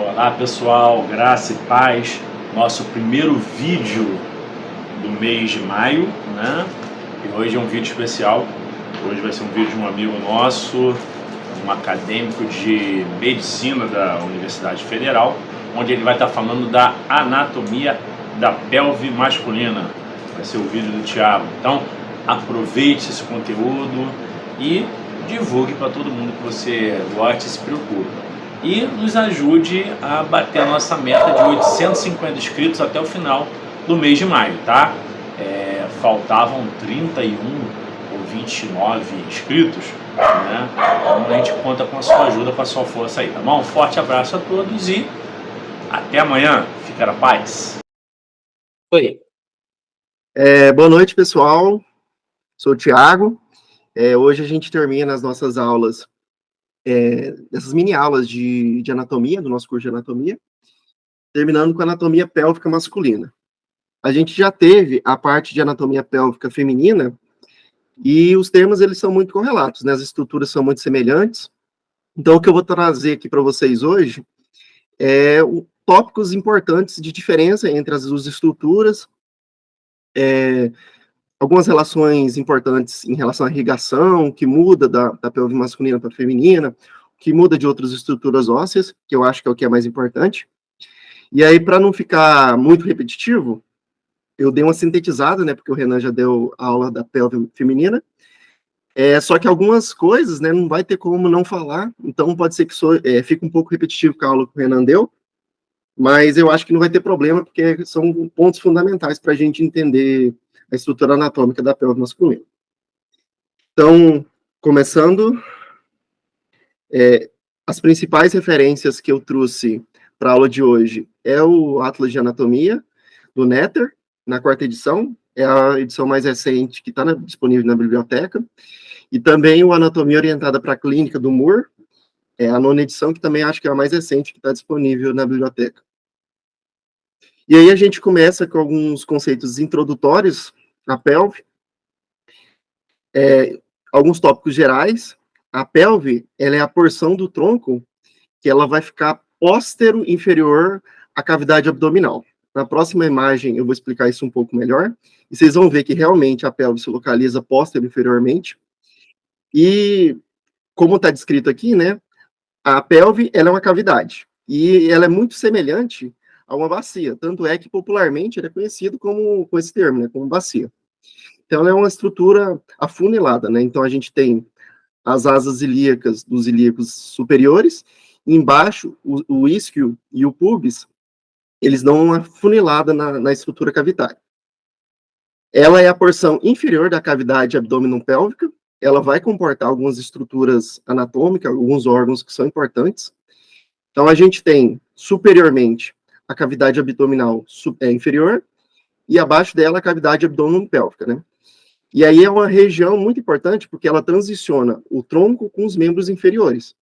Olá pessoal, graça e paz. Nosso primeiro vídeo do mês de maio, né? E hoje é um vídeo especial. Hoje vai ser um vídeo de um amigo nosso, um acadêmico de medicina da Universidade Federal, onde ele vai estar falando da anatomia da pelve masculina. Vai ser o vídeo do Thiago. Então, aproveite esse conteúdo e divulgue para todo mundo que você gosta e se preocupa. E nos ajude a bater a nossa meta de 850 inscritos até o final do mês de maio, tá? Faltavam 31 ou 29 inscritos, né? Então a gente conta com a sua ajuda, com a sua força aí, tá bom? Um forte abraço a todos e até amanhã. Fica na paz. Oi. Boa noite, pessoal. Sou o Thiago. Hoje a gente termina as nossas aulas, essas mini aulas de anatomia, do nosso curso de anatomia, terminando com a anatomia pélvica masculina. A gente já teve a parte de anatomia pélvica feminina, e os termos, eles são muito correlatos, né? As estruturas são muito semelhantes. Então, o que eu vou trazer aqui para vocês hoje tópicos importantes de diferença entre as duas estruturas, algumas relações importantes em relação à irrigação, que muda da pelve masculina para a feminina, que muda de outras estruturas ósseas, que eu acho que é o que é mais importante. E aí, para não ficar muito repetitivo, eu dei uma sintetizada, né, porque o Renan já deu a aula da pelve feminina, só que algumas coisas, né, não vai ter como não falar, então pode ser que fique um pouco repetitivo com a aula que o Renan deu, mas eu acho que não vai ter problema, porque são pontos fundamentais para a gente entender a estrutura anatômica da pelve masculina. Então, começando, as principais referências que eu trouxe para a aula de hoje é o Atlas de Anatomia, do Netter, na 4ª edição, é a edição mais recente que está disponível na biblioteca, e também o Anatomia Orientada para a Clínica, do Moore, é a 9ª edição, que também acho que é a mais recente que está disponível na biblioteca. E aí a gente começa com alguns conceitos introdutórios à pelve, alguns tópicos gerais. A pelve, ela é a porção do tronco que ela vai ficar póstero inferior à cavidade abdominal. Na próxima imagem eu vou explicar isso um pouco melhor, e vocês vão ver que realmente a pelve se localiza póstero inferiormente. E como está descrito aqui, né, a pelve, ela é uma cavidade, e ela é muito semelhante a uma bacia, tanto é que popularmente ele é conhecido com esse termo, né, como bacia. Então, ela é uma estrutura afunilada, né, então a gente tem as asas ilíacas dos ilíacos superiores, e embaixo, o isquio e o pubis, eles dão uma funilada na estrutura cavitária. Ela é a porção inferior da cavidade abdominopélvica, ela vai comportar algumas estruturas anatômicas, alguns órgãos que são importantes. Então, a gente tem, superiormente, a cavidade abdominal inferior, e abaixo dela a cavidade abdominopélvica, né? E aí é uma região muito importante, porque ela transiciona o tronco com os membros inferiores.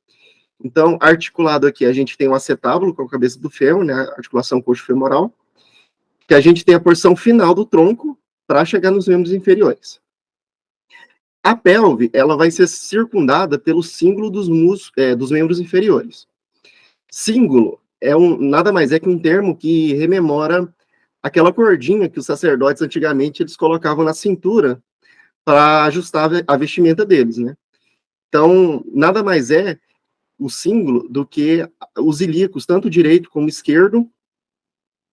Então, articulado aqui, a gente tem o acetábulo, com a cabeça do fêmur, né, a articulação coxo-femoral, que a gente tem a porção final do tronco para chegar nos membros inferiores. A pelve, ela vai ser circundada pelo cíngulo dos membros inferiores. Cíngulo nada mais é que um termo que rememora aquela cordinha que os sacerdotes antigamente eles colocavam na cintura para ajustar a vestimenta deles, né? Então, nada mais é o símbolo do que os ilíacos, tanto direito como esquerdo,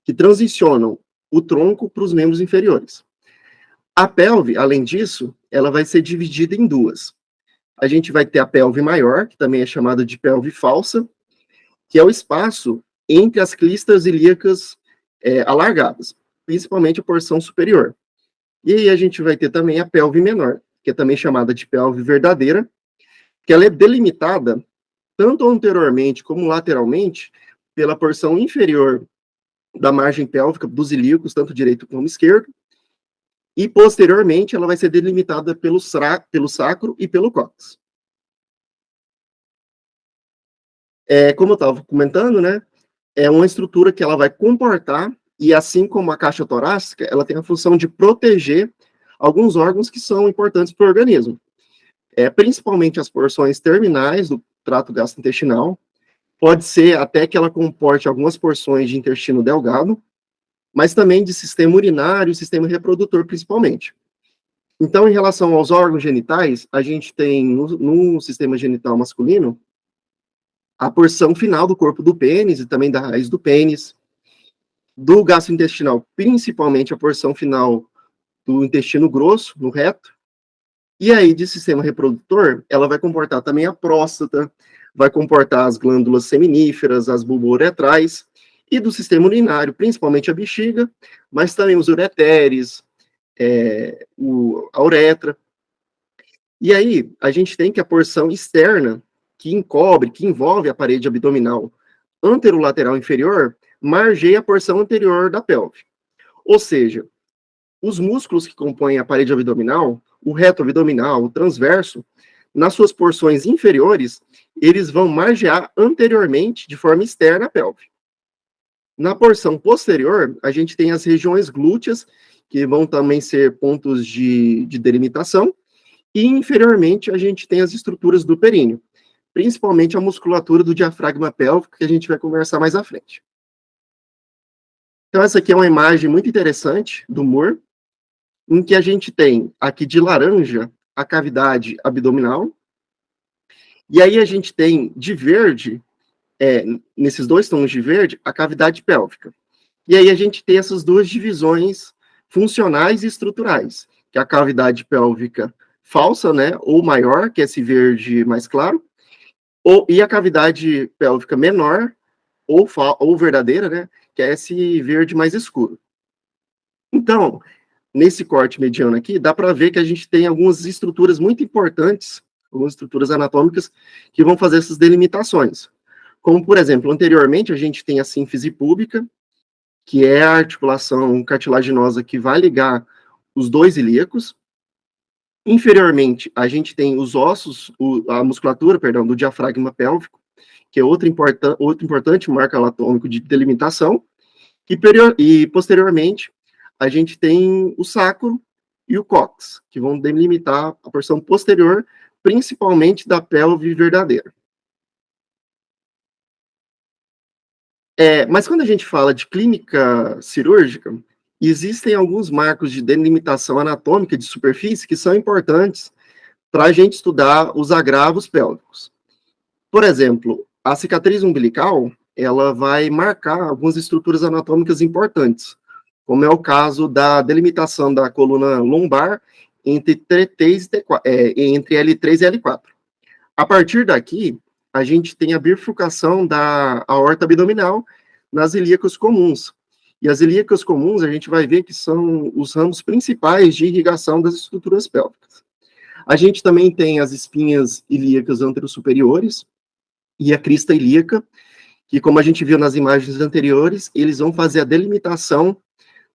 que transicionam o tronco para os membros inferiores. A pelve, além disso, ela vai ser dividida em duas. A gente vai ter a pelve maior, que também é chamada de pelve falsa, que é o espaço entre as clistas ilíacas alargadas, principalmente a porção superior. E aí a gente vai ter também a pelve menor, que é também chamada de pelve verdadeira, que ela é delimitada tanto anteriormente como lateralmente pela porção inferior da margem pélvica dos ilíacos, tanto direito como esquerdo, e posteriormente ela vai ser delimitada pelo sacro e pelo cóccix. Como eu estava comentando, né, é uma estrutura que ela vai comportar, e assim como a caixa torácica, ela tem a função de proteger alguns órgãos que são importantes para o organismo. Principalmente as porções terminais do trato gastrointestinal, Pode ser até que ela comporte algumas porções de intestino delgado, mas também de sistema urinário e sistema reprodutor, principalmente. Então, em relação aos órgãos genitais, a gente tem no sistema genital masculino a porção final do corpo do pênis e também da raiz do pênis, do gastrointestinal, principalmente a porção final do intestino grosso, no reto, e aí de sistema reprodutor, ela vai comportar também a próstata, vai comportar as glândulas seminíferas, as bulbouretrais, e do sistema urinário, principalmente a bexiga, mas também os ureteres, a uretra. E aí, a gente tem que a porção externa, que encobre, que envolve a parede abdominal anterolateral inferior, margeia a porção anterior da pelve. Ou seja, os músculos que compõem a parede abdominal, o reto abdominal, o transverso, nas suas porções inferiores, eles vão margear anteriormente, de forma externa, a pelve. Na porção posterior, a gente tem as regiões glúteas, que vão também ser pontos de delimitação, e inferiormente a gente tem as estruturas do períneo, principalmente a musculatura do diafragma pélvico, que a gente vai conversar mais à frente. Então, essa aqui é uma imagem muito interessante do Moore, em que a gente tem aqui de laranja a cavidade abdominal, e aí a gente tem de verde, nesses dois tons de verde, a cavidade pélvica. E aí a gente tem essas duas divisões funcionais e estruturais, que é a cavidade pélvica falsa, né, ou maior, que é esse verde mais claro, e a cavidade pélvica menor, ou verdadeira, né, que é esse verde mais escuro. Então, nesse corte mediano aqui, dá para ver que a gente tem algumas estruturas muito importantes, algumas estruturas anatômicas, que vão fazer essas delimitações. Como, por exemplo, anteriormente, a gente tem a sínfise púbica, que é a articulação cartilaginosa que vai ligar os dois ilíacos. Inferiormente, a gente tem os ossos, a musculatura, perdão, do diafragma pélvico, que é outro importante marco anatômico de delimitação. E posteriormente, a gente tem o sacro e o cóccix, que vão delimitar a porção posterior, principalmente da pelve verdadeira. Mas quando a gente fala de clínica cirúrgica, existem alguns marcos de delimitação anatômica de superfície que são importantes para a gente estudar os agravos pélvicos. Por exemplo, a cicatriz umbilical, ela vai marcar algumas estruturas anatômicas importantes, como é o caso da delimitação da coluna lombar entre T3 entre L3 e L4. A partir daqui, a gente tem a bifurcação da aorta abdominal nas ilíacos comuns. E as ilíacas comuns, a gente vai ver que são os ramos principais de irrigação das estruturas pélvicas. A gente também tem as espinhas ilíacas anterosuperiores e a crista ilíaca, que, como a gente viu nas imagens anteriores, eles vão fazer a delimitação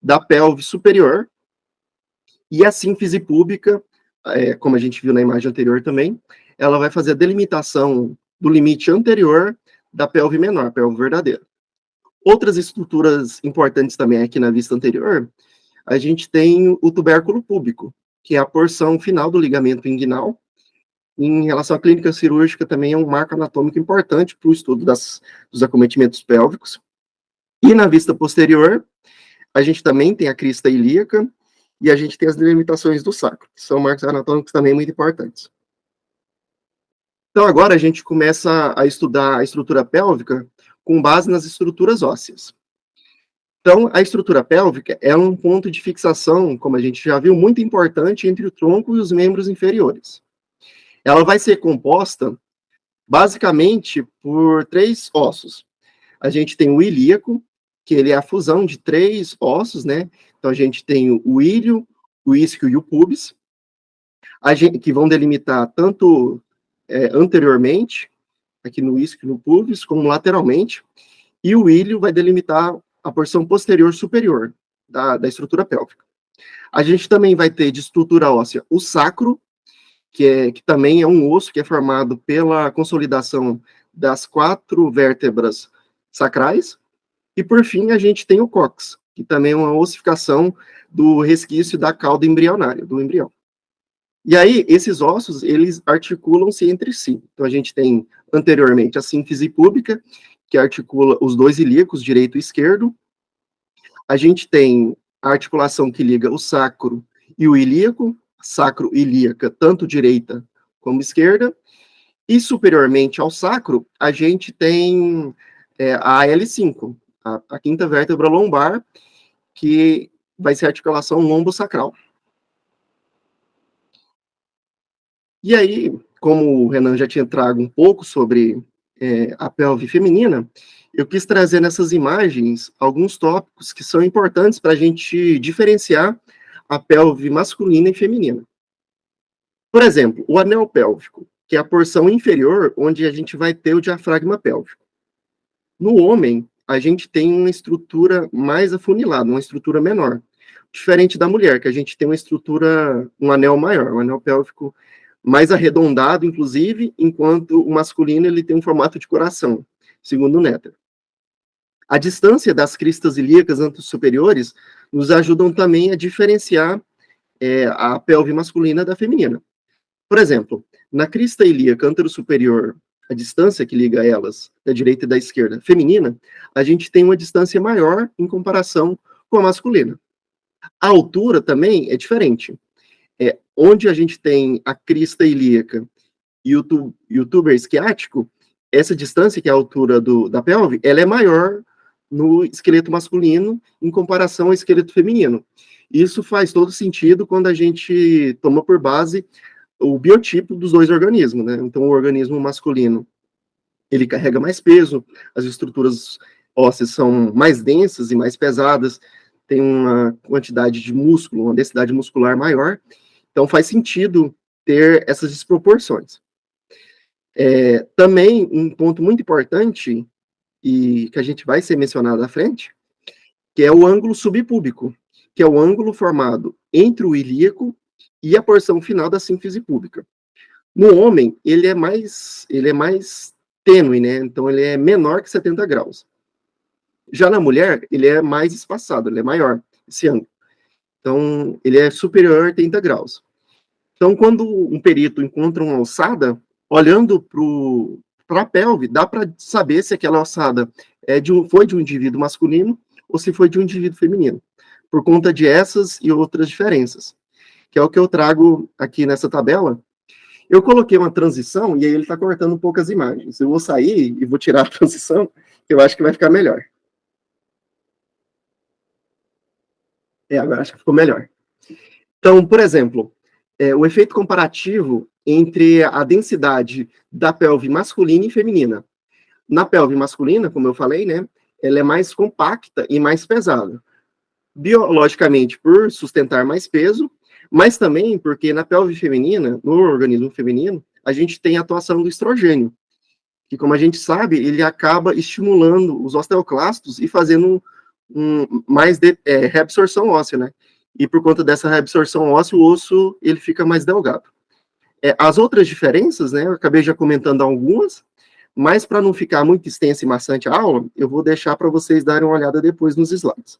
da pelve superior, e a sínfise púbica, como a gente viu na imagem anterior também, ela vai fazer a delimitação do limite anterior da pelve menor, pelve verdadeira. Outras estruturas importantes também aqui na vista anterior, a gente tem o tubérculo púbico, que é a porção final do ligamento inguinal. Em relação à clínica cirúrgica, também é um marco anatômico importante para o estudo dos acometimentos pélvicos. E na vista posterior, a gente também tem a crista ilíaca e a gente tem as delimitações do sacro, que são marcos anatômicos também muito importantes. Então, agora a gente começa a estudar a estrutura pélvica com base nas estruturas ósseas. Então, a estrutura pélvica é um ponto de fixação, como a gente já viu, muito importante entre o tronco e os membros inferiores. Ela vai ser composta, basicamente, por 3 ossos. A gente tem o ilíaco, que ele é a fusão de 3 ossos, né? Então, a gente tem o ilho, o isquio e o pubis, que vão delimitar tanto anteriormente, aqui no isquio e no pubis, como lateralmente, e o ilho vai delimitar a porção posterior superior da estrutura pélvica. A gente também vai ter de estrutura óssea o sacro, que também é um osso que é formado pela consolidação das 4 vértebras sacrais. E, por fim, a gente tem o cóccix, que também é uma ossificação do resquício da cauda embrionária, do embrião. E aí, esses ossos, eles articulam-se entre si. Então, a gente tem, anteriormente, a sínfise púbica, que articula os dois ilíacos, direito e esquerdo. A gente tem a articulação que liga o sacro e o ilíaco, sacro-ilíaca, tanto direita como esquerda. E, superiormente ao sacro, a gente tem a L5, a quinta vértebra lombar, que vai ser a articulação lombosacral. E aí, como o Renan já tinha trago um pouco sobre a pelve feminina, eu quis trazer nessas imagens alguns tópicos que são importantes para a gente diferenciar a pelve masculina e feminina. Por exemplo, o anel pélvico, que é a porção inferior onde a gente vai ter o diafragma pélvico. No homem, a gente tem uma estrutura mais afunilada, uma estrutura menor. Diferente da mulher, que a gente tem uma estrutura, um anel maior, um anel pélvico mais arredondado, inclusive, enquanto o masculino ele tem um formato de coração, segundo o Netter. A distância das cristas ilíacas antero-superiores nos ajudam também a diferenciar a pelve masculina da feminina. Por exemplo, na crista ilíaca antero-superior, a distância que liga elas, da direita e da esquerda, feminina, a gente tem uma distância maior em comparação com a masculina. A altura também é diferente. Onde a gente tem a crista ilíaca e o tuber isquiático, essa distância, que é a altura da pelve, ela é maior no esqueleto masculino em comparação ao esqueleto feminino. Isso faz todo sentido quando a gente toma por base o biotipo dos dois organismos, né? Então, o organismo masculino, ele carrega mais peso, as estruturas ósseas são mais densas e mais pesadas, tem uma quantidade de músculo, uma densidade muscular maior, então faz sentido ter essas desproporções. Também, um ponto muito importante, e que a gente vai ser mencionado à frente, que é o ângulo subpúbico, que é o ângulo formado entre o ilíaco e a porção final da sínfise púbica. No homem, ele é mais tênue, né? Então, ele é menor que 70 graus. Já na mulher, ele é mais espaçado, ele é maior, esse ângulo. Então, ele é superior a 80 graus. Então, quando um perito encontra uma ossada, olhando para a pelve, dá para saber se aquela ossada foi de um indivíduo masculino ou se foi de um indivíduo feminino, por conta de essas e outras diferenças, que é o que eu trago aqui nessa tabela. Eu coloquei uma transição e aí ele está cortando um pouco as imagens. Eu vou sair e vou tirar a transição, que eu acho que vai ficar melhor. Agora acho que ficou melhor. Então, por exemplo, o efeito comparativo entre a densidade da pelve masculina e feminina. Na pelve masculina, como eu falei, né, ela é mais compacta e mais pesada. Biologicamente, por sustentar mais peso, mas também porque na pelve feminina, no organismo feminino, a gente tem a atuação do estrogênio, que, como a gente sabe, ele acaba estimulando os osteoclastos e fazendo mais reabsorção óssea, né? E por conta dessa reabsorção óssea, o osso ele fica mais delgado. As outras diferenças, né, eu acabei já comentando algumas, mas para não ficar muito extensa e maçante a aula, eu vou deixar para vocês darem uma olhada depois nos slides.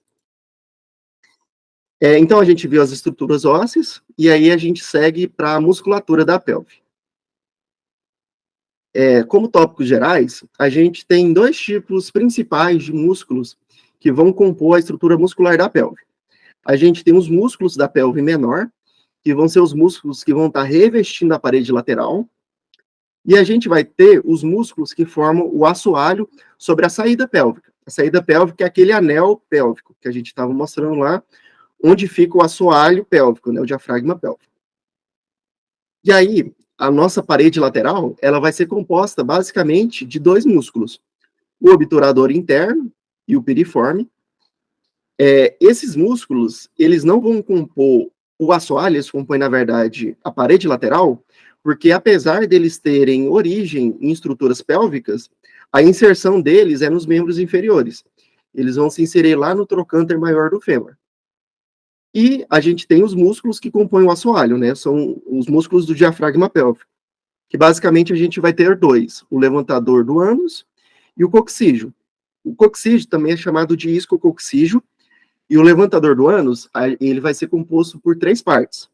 Então, a gente viu as estruturas ósseas, e aí a gente segue para a musculatura da pelve. Como tópicos gerais, a gente tem dois tipos principais de músculos que vão compor a estrutura muscular da pelve. A gente tem os músculos da pelve menor, que vão ser os músculos que vão estar revestindo a parede lateral, e a gente vai ter os músculos que formam o assoalho sobre a saída pélvica. A saída pélvica é aquele anel pélvico que a gente estava mostrando lá, onde fica o assoalho pélvico, né, o diafragma pélvico. E aí, a nossa parede lateral, ela vai ser composta basicamente de dois músculos, o obturador interno e o piriforme. Esses músculos, eles não vão compor o assoalho, eles compõem, na verdade, a parede lateral, porque apesar deles terem origem em estruturas pélvicas, a inserção deles é nos membros inferiores. Eles vão se inserir lá no trocânter maior do fêmur. E a gente tem os músculos que compõem o assoalho, né? São os músculos do diafragma pélvico, que basicamente a gente vai ter dois, o levantador do ânus e o coccígeo. O coccígeo também é chamado de isquiococcígeo, e o levantador do ânus, ele vai ser composto por três partes.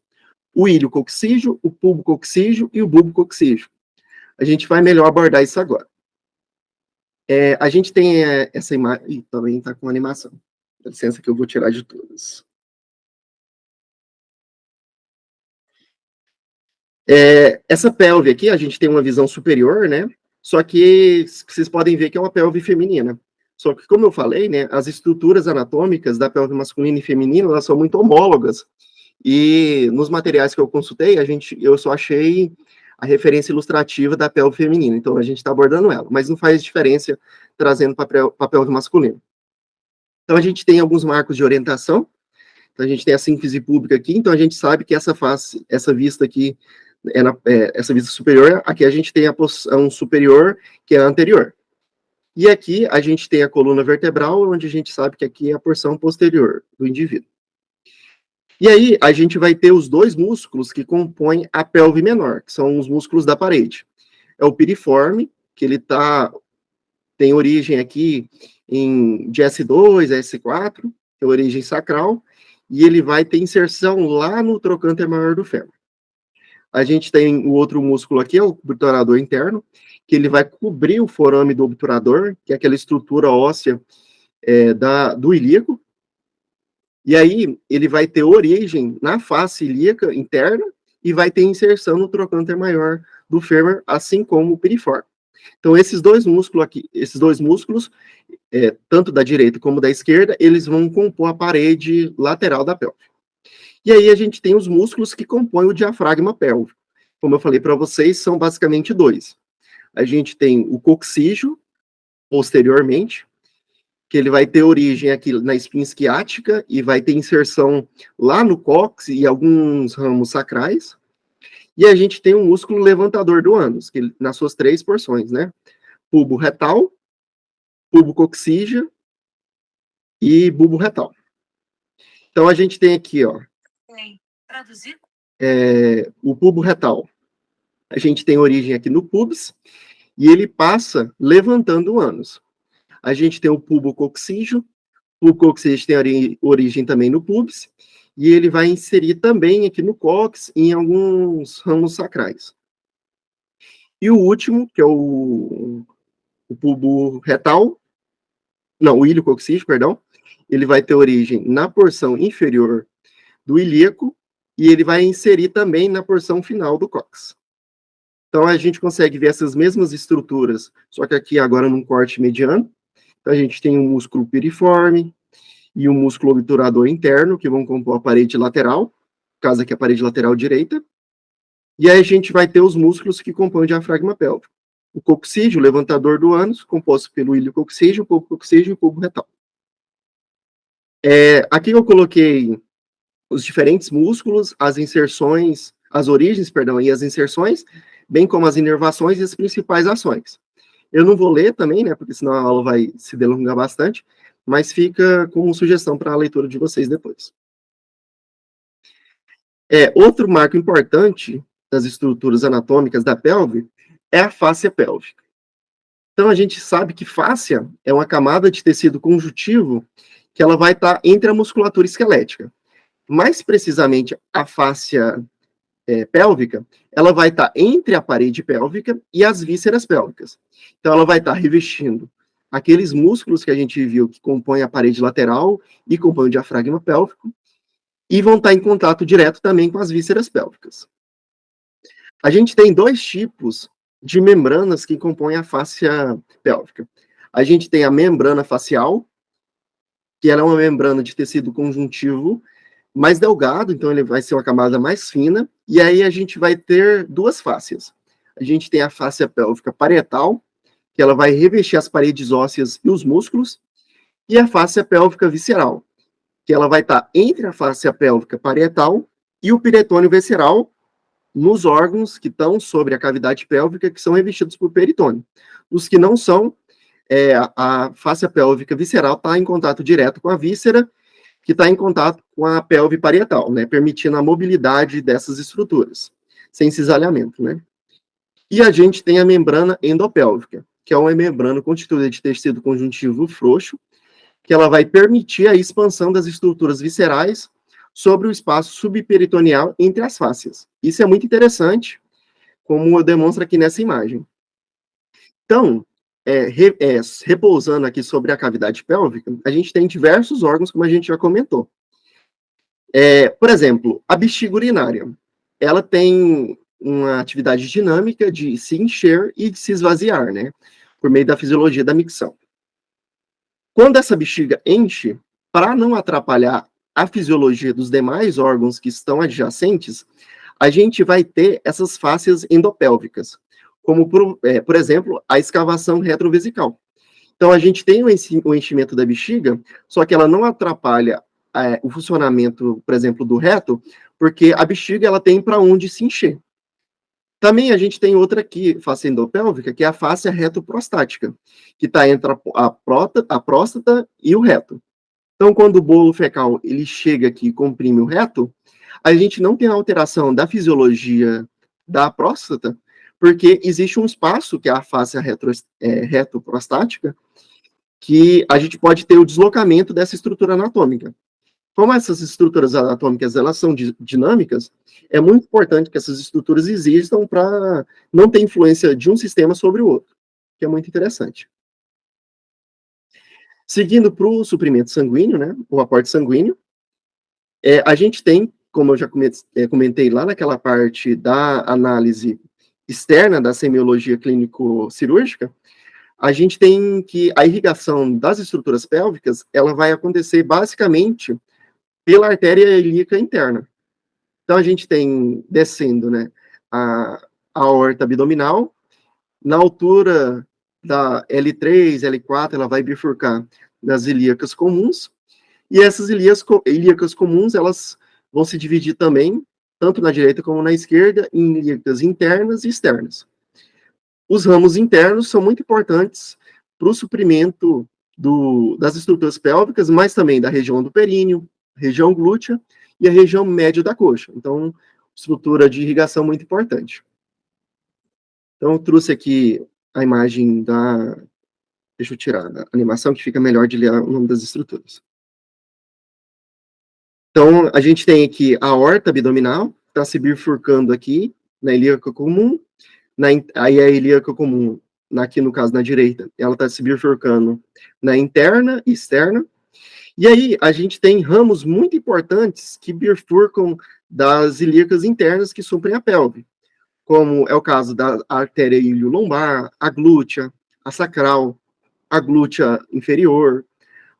o iliococcígeo, o pubococcígeo e o bubococcígeo. A gente vai melhor abordar isso agora. A gente tem essa imagem, também está com animação. Dá licença que eu vou tirar de todas. Essa pelve aqui, a gente tem uma visão superior, né? Só que vocês podem ver que é uma pelve feminina. Só que, como eu falei, né, as estruturas anatômicas da pelve masculina e feminina, elas são muito homólogas. E nos materiais que eu consultei, eu só achei a referência ilustrativa da pelve feminina. Então, a gente está abordando ela, mas não faz diferença trazendo para a pelve masculina. Então, a gente tem alguns marcos de orientação. Então, a gente tem a síntese pública aqui. Então, a gente sabe que essa face, essa vista aqui, essa vista superior, aqui a gente tem a posição superior, que é a anterior. E aqui a gente tem a coluna vertebral, onde a gente sabe que aqui é a porção posterior do indivíduo. E aí a gente vai ter os dois músculos que compõem a pelve menor, que são os músculos da parede. É o piriforme, que ele tem origem aqui de S2 a S4, que é a origem sacral, e ele vai ter inserção lá no trocânter maior do fêmur. A gente tem o outro músculo aqui, é o obturador interno, que ele vai cobrir o forame do obturador, que é aquela estrutura óssea do ilíaco. E aí, ele vai ter origem na face ilíaca interna e vai ter inserção no trocânter maior do fêmur, assim como o piriforme. Então, esses dois músculos aqui, tanto da direita como da esquerda, eles vão compor a parede lateral da pelve. E aí a gente tem os músculos que compõem o diafragma pélvico. Como eu falei para vocês, são basicamente dois. A gente tem o coccígeo, posteriormente, que ele vai ter origem aqui na espinha isquiática e vai ter inserção lá no cóccix e alguns ramos sacrais. E a gente tem o músculo levantador do ânus, que nas suas três porções, né? Pubo retal, pubo coccígeo e bulbo retal. Então a gente tem aqui, ó, o pubo retal. A gente tem origem aqui no pubis e ele passa levantando o ânus. A gente tem o pubococcígeo. O pubococcígeo tem origem também no pubis e ele vai inserir também aqui no cóccix em alguns ramos sacrais. E o último, que é o pubo retal, não, o iliococcígeo, perdão, ele vai ter origem na porção inferior do ilíaco e ele vai inserir também na porção final do cóccix. Então, a gente consegue ver essas mesmas estruturas, só que aqui agora num corte mediano. Então, a gente tem um músculo piriforme e um músculo obturador interno, que vão compor a parede lateral, no caso aqui a parede lateral direita. E aí a gente vai ter os músculos que compõem o diafragma pélvico. O coccígeo, o levantador do ânus, composto pelo iliococcígeo, o pubococcígeo e o pubo retal. Aqui eu coloquei os diferentes músculos, as origens, e as inserções, bem como as inervações e as principais ações. Eu não vou ler também, né, porque senão a aula vai se delongar bastante, mas fica como sugestão para a leitura de vocês depois. Outro marco importante das estruturas anatômicas da pelve é a fáscia pélvica. Então, a gente sabe que fáscia é uma camada de tecido conjuntivo que ela vai estar entre a musculatura esquelética. Mais precisamente, a fáscia pélvica, ela vai estar entre a parede pélvica e as vísceras pélvicas. Então, ela vai estar revestindo aqueles músculos que a gente viu que compõem a parede lateral e compõem o diafragma pélvico, e vão estar em contato direto também com as vísceras pélvicas. A gente tem dois tipos de membranas que compõem a fáscia pélvica. A gente tem a membrana facial, que ela é uma membrana de tecido conjuntivo mais delgado, então ele vai ser uma camada mais fina, e aí a gente vai ter duas fáscias. A gente tem a fáscia pélvica parietal, que ela vai revestir as paredes ósseas e os músculos, e a fáscia pélvica visceral, que ela vai estar entre a fáscia pélvica parietal e o peritônio visceral, nos órgãos que estão sobre a cavidade pélvica, que são revestidos por peritônio. Os que não são, a fáscia pélvica visceral está em contato direto com a víscera, que está em contato com a pelve parietal, né, permitindo a mobilidade dessas estruturas, sem cisalhamento, né. E a gente tem a membrana endopélvica, que é uma membrana constituída de tecido conjuntivo frouxo, que ela vai permitir a expansão das estruturas viscerais sobre o espaço subperitoneal entre as fáscias. Isso é muito interessante, como demonstra aqui nessa imagem. Então, repousando aqui sobre a cavidade pélvica, a gente tem diversos órgãos, como a gente já comentou. Por exemplo, a bexiga urinária, ela tem uma atividade dinâmica de se encher e de se esvaziar, né? Por meio da fisiologia da micção. Quando essa bexiga enche, para não atrapalhar a fisiologia dos demais órgãos que estão adjacentes, a gente vai ter essas fáscias endopélvicas, como, por exemplo, a escavação retrovesical. Então, a gente tem o enchimento da bexiga, só que ela não atrapalha o funcionamento, por exemplo, do reto, porque a bexiga ela tem para onde se encher. Também a gente tem outra aqui, face endopélvica, que é a face retoprostática, que está entre a próstata e o reto. Então, quando o bolo fecal ele chega aqui e comprime o reto, a gente não tem alteração da fisiologia da próstata, porque existe um espaço, que é a face retoprostática, que a gente pode ter o deslocamento dessa estrutura anatômica. Como essas estruturas anatômicas elas são dinâmicas, é muito importante que essas estruturas existam para não ter influência de um sistema sobre o outro, que é muito interessante. Seguindo para o suprimento sanguíneo, né, o aporte sanguíneo, a gente tem, como eu já comentei lá naquela parte da análise externa da semiologia clínico-cirúrgica, a gente tem que a irrigação das estruturas pélvicas, ela vai acontecer basicamente pela artéria ilíaca interna. Então, a gente tem descendo, né, a aorta abdominal, na altura da L3, L4, ela vai bifurcar nas ilíacas comuns, e essas ilíacas comuns, elas vão se dividir também, tanto na direita como na esquerda, em ilíacas internas e externas. Os ramos internos são muito importantes para o suprimento das estruturas pélvicas, mas também da região do períneo, região glútea e a região média da coxa. Então, estrutura de irrigação muito importante. Então, eu trouxe aqui a imagem da... Deixa eu tirar a animação, que fica melhor de ler o nome das estruturas. Então, a gente tem aqui a aorta abdominal, está se bifurcando aqui na ilíaca comum, aí a ilíaca comum, aqui no caso na direita, ela está se bifurcando na interna e externa. E aí, a gente tem ramos muito importantes que bifurcam das ilíacas internas que suprem a pelve, como é o caso da artéria ilio-lombar, a glútea, a sacral, a glútea inferior,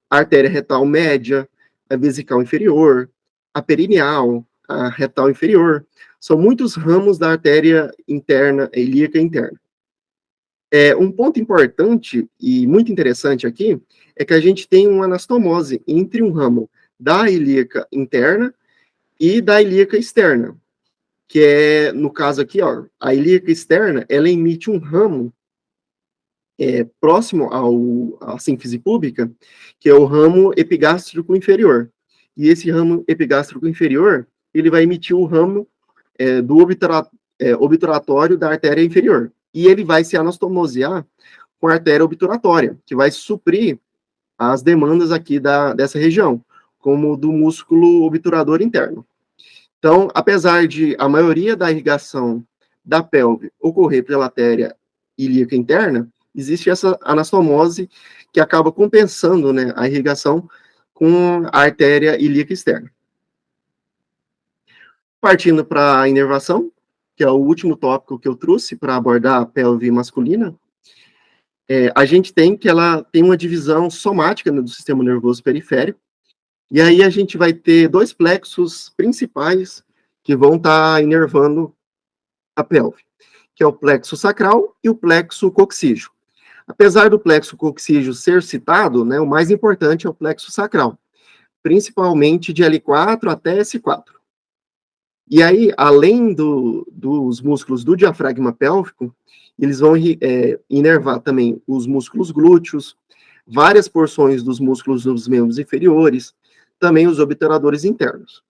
a artéria retal média, a vesical inferior, a perineal, a retal inferior. São muitos ramos da artéria interna, ilíaca interna. Um ponto importante e muito interessante aqui é que a gente tem uma anastomose entre um ramo da ilíaca interna e da ilíaca externa, que é, no caso aqui, ó, a ilíaca externa, ela emite um ramo próximo à sínfise púbica, que é o ramo epigástrico inferior. E esse ramo epigástrico inferior, ele vai emitir o ramo do obturatório da artéria inferior. E ele vai se anastomosear com a artéria obturatória, que vai suprir as demandas aqui dessa região, como do músculo obturador interno. Então, apesar de a maioria da irrigação da pelve ocorrer pela artéria ilíaca interna, existe essa anastomose que acaba compensando, né, a irrigação com a artéria ilíaca externa. Partindo para a inervação, que é o último tópico que eu trouxe para abordar a pelve masculina, a gente tem que ela tem uma divisão somática, né, do sistema nervoso periférico, e aí a gente vai ter dois plexos principais que vão estar inervando a pelve, que é o plexo sacral e o plexo coxígeo. Apesar do plexo coxígeo ser citado, né, o mais importante é o plexo sacral, principalmente de L4 até S4. E aí, além dos músculos do diafragma pélvico, eles vão inervar também os músculos glúteos, várias porções dos músculos dos membros inferiores, também os obturadores internos.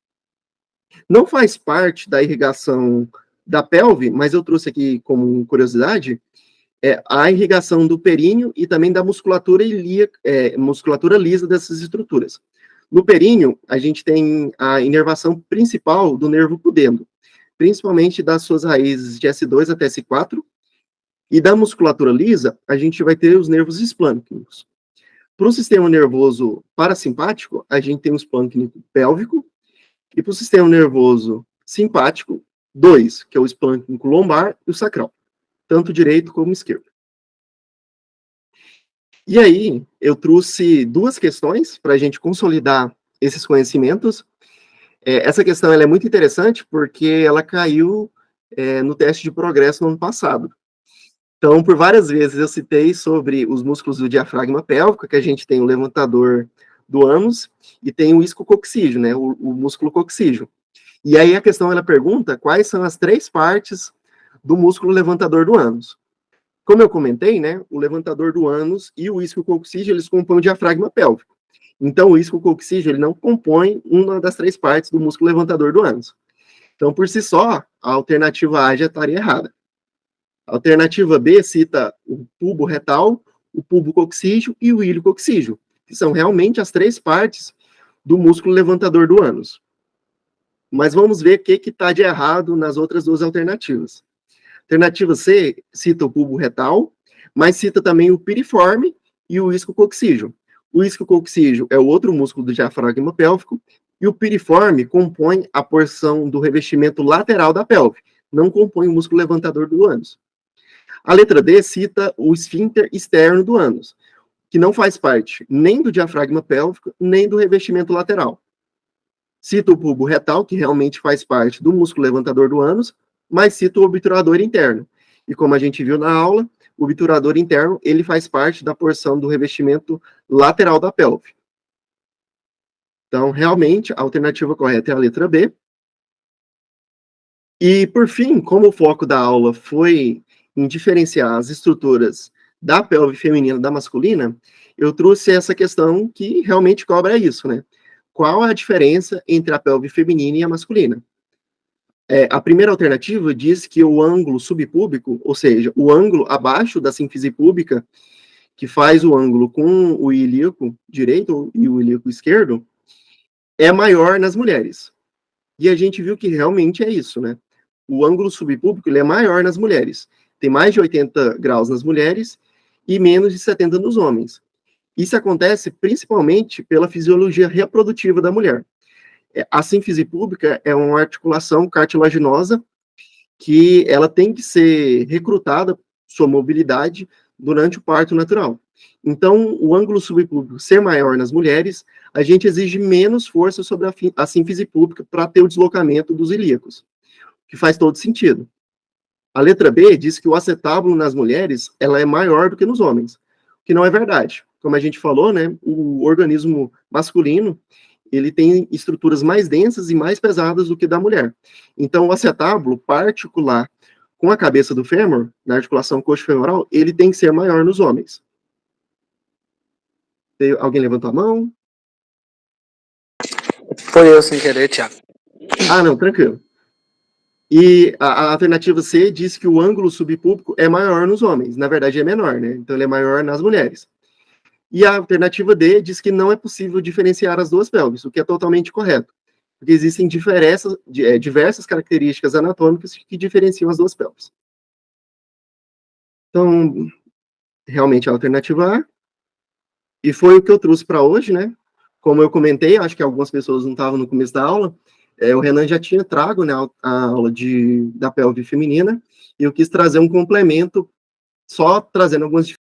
Não faz parte da irrigação da pelve, mas eu trouxe aqui como curiosidade, a irrigação do períneo e também da musculatura lisa dessas estruturas. No períneo, a gente tem a inervação principal do nervo pudendo, principalmente das suas raízes de S2 até S4, e da musculatura lisa, a gente vai ter os nervos esplâncnicos. Para o sistema nervoso parasimpático, a gente tem o esplâncnico pélvico, e para o sistema nervoso simpático, dois, que é o esplâncnico lombar e o sacral, tanto direito como esquerdo. E aí, eu trouxe duas questões para a gente consolidar esses conhecimentos. Essa questão ela é muito interessante porque ela caiu no teste de progresso no ano passado. Então, por várias vezes eu citei sobre os músculos do diafragma pélvico, que a gente tem o levantador do ânus e tem o isquiococcígeo, né, o músculo coccígeo. E aí a questão ela pergunta quais são as três partes do músculo levantador do ânus. Como eu comentei, né, o levantador do ânus e o isquiococcígeo, eles compõem o diafragma pélvico. Então, o isquiococcígeo, ele não compõe uma das três partes do músculo levantador do ânus. Então, por si só, a alternativa A já estaria errada. A alternativa B cita o tubo retal, o pubo coccígeo e o ilho coccígeo, que são realmente as três partes do músculo levantador do ânus. Mas vamos ver o que está de errado nas outras duas alternativas. Alternativa C cita o pubo retal, mas cita também o piriforme e o isquiococcígeo. O isquiococcígeo é o outro músculo do diafragma pélvico, e o piriforme compõe a porção do revestimento lateral da pelve, não compõe o músculo levantador do ânus. A letra D cita o esfíncter externo do ânus, que não faz parte nem do diafragma pélvico, nem do revestimento lateral. Cita o bulbo retal, que realmente faz parte do músculo levantador do ânus, mas cita o obturador interno. E como a gente viu na aula, o obturador interno, ele faz parte da porção do revestimento lateral da pelve. Então, realmente, a alternativa correta é a letra B. E, por fim, como o foco da aula foi em diferenciar as estruturas da pelve feminina da masculina, eu trouxe essa questão que realmente cobra isso, né? Qual a diferença entre a pelve feminina e a masculina? A primeira alternativa diz que o ângulo subpúbico, ou seja, o ângulo abaixo da sínfise púbica, que faz o ângulo com o ilíaco direito e o ilíaco esquerdo, é maior nas mulheres. E a gente viu que realmente é isso, né? O ângulo subpúbico ele é maior nas mulheres. Tem mais de 80 graus nas mulheres e menos de 70 nos homens. Isso acontece principalmente pela fisiologia reprodutiva da mulher. A sínfise púbica é uma articulação cartilaginosa que ela tem que ser recrutada, sua mobilidade, durante o parto natural. Então, o ângulo subpúbico ser maior nas mulheres, a gente exige menos força sobre a sínfise púbica para ter o deslocamento dos ilíacos, que faz todo sentido. A letra B diz que o acetábulo nas mulheres ela é maior do que nos homens, o que não é verdade. Como a gente falou, né, o organismo masculino ele tem estruturas mais densas e mais pesadas do que da mulher. Então, o acetábulo particular com a cabeça do fêmur, na articulação coxo-femoral, ele tem que ser maior nos homens. Alguém levantou a mão? Foi eu sem querer, Thiago. Ah, não, tranquilo. E a alternativa C diz que o ângulo subpúbico é maior nos homens. Na verdade, é menor, né? Então, ele é maior nas mulheres. E a alternativa D diz que não é possível diferenciar as duas pelvis, o que é totalmente correto. Porque existem diversas características anatômicas que diferenciam as duas pelvis. Então, realmente a alternativa A. E foi o que eu trouxe para hoje, né? Como eu comentei, acho que algumas pessoas não estavam no começo da aula, o Renan já tinha trago, né, a aula da pelve feminina, e eu quis trazer um complemento, só trazendo algumas